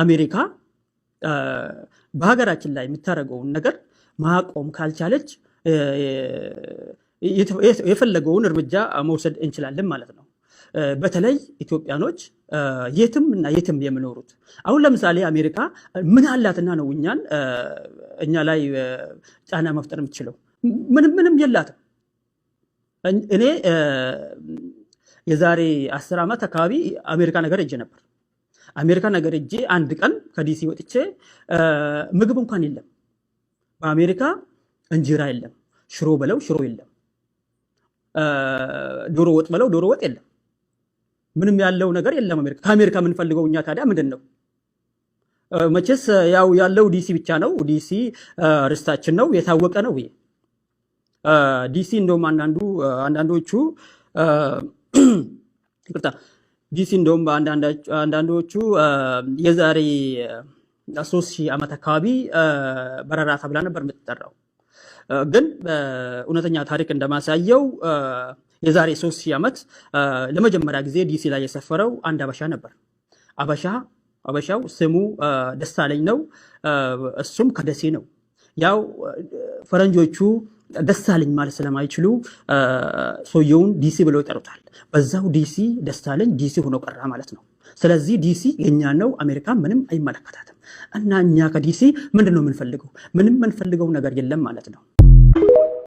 አሜሪካ በሀገራችን ላይ የምታደርገውን ነገር ማቆም ካልቻለች የፈለገውን እርምጃ መውሰድ እንችላለን ማለት ነው። በተለይ ኢትዮጵያኖች የትም እና የትም የሚኖሩት አሁን ለምሳሌ አሜሪካ ምን አላትና ነው እኛ ላይ ጫና መፍጠር የምትችለው? ምንም የላትም። እኔ የዛሬ 10 ዓመት አካባቢ አሜሪካ ነገር ሄጄ ነበር። አሜሪካ ነገር ሄጄ አንድ ቀን ከዲሲ ወጥቼ ምግብ እንኳን የለም። በአሜሪካ እንጀራ የለም፣ ሽሮ በለው ሽሮ የለም፣ ዶሮ ወጥ በለው ዶሮ ወጥ የለም። ምንም ያለው ነገር የለም አሜሪካ። ከአሜሪካ የምንፈልገው እኛ ታዲያ ምንድን ነው? መቼስ ያው ያለው ዲሲ ብቻ ነው። ዲሲ ርስታችን ነው፣ የታወቀ ነው። ዲሲ እንደውም አንዳንዶቹ ይቅርታ፣ ዲሲ እንደውም አንዳንዶቹ የዛሬ 3000 ዓመት አካባቢ በረራ ተብላ ነበር የምትጠራው። ግን እውነተኛ ታሪክ እንደማሳየው የዛሬ 3000 ዓመት ለመጀመሪያ ጊዜ ዲሲ ላይ የሰፈረው አንድ አበሻ ነበር። አበሻው ስሙ ደሳለኝ ነው። እሱም ከደሴ ነው። ያው ፈረንጆቹ ደሳለኝ ማለት ስለማይችሉ ሰውየውን ዲሲ ብለው ይጠሩታል። በዛው ዲሲ ደሳለኝ ዲሲ ሆኖ ቀራ ማለት ነው። ስለዚህ ዲሲ የኛ ነው፣ አሜሪካ ምንም አይመለከታትም። እና እኛ ከዲሲ ምንድነው የምንፈልገው? ምንም የምንፈልገው ነገር የለም ማለት ነው።